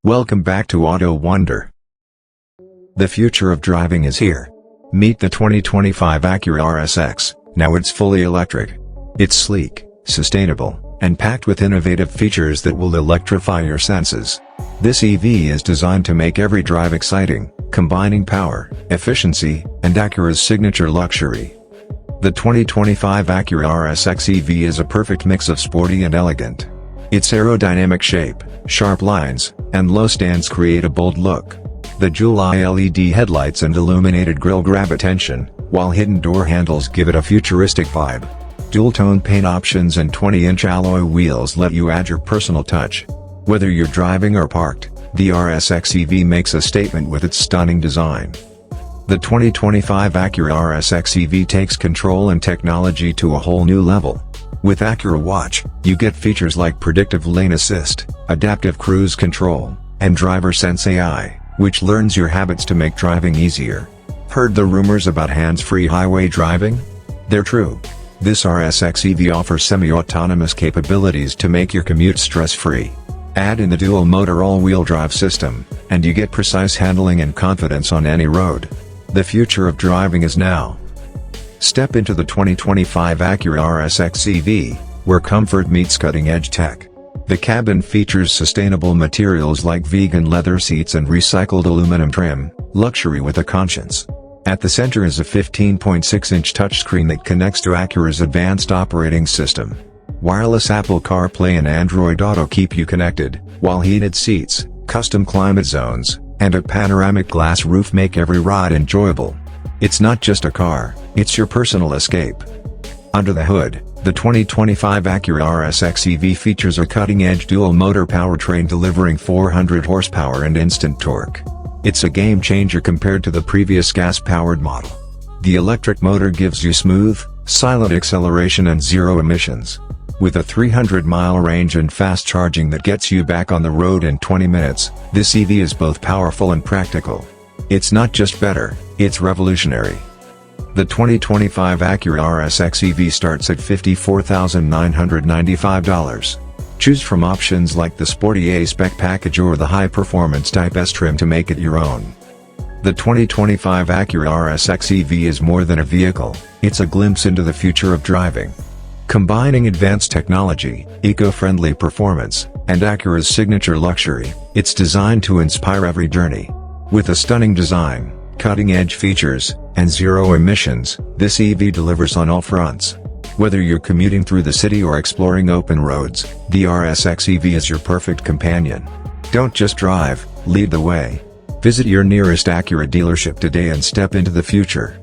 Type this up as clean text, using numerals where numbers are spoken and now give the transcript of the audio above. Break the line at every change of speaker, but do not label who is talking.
Welcome back to AUTOWONDR. The future of driving is here. Meet the 2025 ACURA RSX, now it's fully electric. It's sleek, sustainable, and packed with innovative features that will electrify your senses. This EV is designed to make every drive exciting, combining power, efficiency, and Acura's signature luxury. The 2025 ACURA RSX EV is a perfect mix of sporty and elegant. Its aerodynamic shape, sharp lines, and low stands create a bold look. The dual-eye LED headlights and illuminated grille grab attention, while hidden door handles give it a futuristic vibe. Dual-tone paint options and 20-inch alloy wheels let you add your personal touch. Whether you're driving or parked, the RSX EV makes a statement with its stunning design. The 2025 ACURA RSX EV takes control and technology to a whole new level. With AcuraWatch, you get features like predictive lane assist, adaptive cruise control, and DriverSense AI, which learns your habits to make driving easier. Heard the rumors about hands-free highway driving? They're true. This RSX EV offers semi-autonomous capabilities to make your commute stress-free. Add in the dual-motor all-wheel drive system, and you get precise handling and confidence on any road. The future of driving is now. Step into the 2025 ACURA RSX EV, where comfort meets cutting-edge tech. The cabin features sustainable materials like vegan leather seats and recycled aluminum trim, luxury with a conscience. At the center is a 15.6-inch touchscreen that connects to Acura's advanced operating system. Wireless Apple CarPlay and Android Auto keep you connected, while heated seats, custom climate zones, and a panoramic glass roof make every ride enjoyable. It's not just a car, it's your personal escape. Under the hood, the 2025 ACURA RSX EV features a cutting-edge dual-motor powertrain delivering 400 horsepower and instant torque. It's a game-changer compared to the previous gas-powered model. The electric motor gives you smooth, silent acceleration and zero emissions. With a 300-mile range and fast charging that gets you back on the road in 20 minutes, this EV is both powerful and practical. It's not just better, it's revolutionary. The 2025 ACURA RSX EV starts at $54,995. Choose from options like the Sporty A-Spec package or the high-performance Type S trim to make it your own. The 2025 ACURA RSX EV is more than a vehicle, it's a glimpse into the future of driving. Combining advanced technology, eco-friendly performance, and Acura's signature luxury, it's designed to inspire every journey. With a stunning design, cutting-edge features, and zero emissions, this EV delivers on all fronts. Whether you're commuting through the city or exploring open roads, the RSX EV is your perfect companion. Don't just drive, lead the way. Visit your nearest Acura dealership today and step into the future.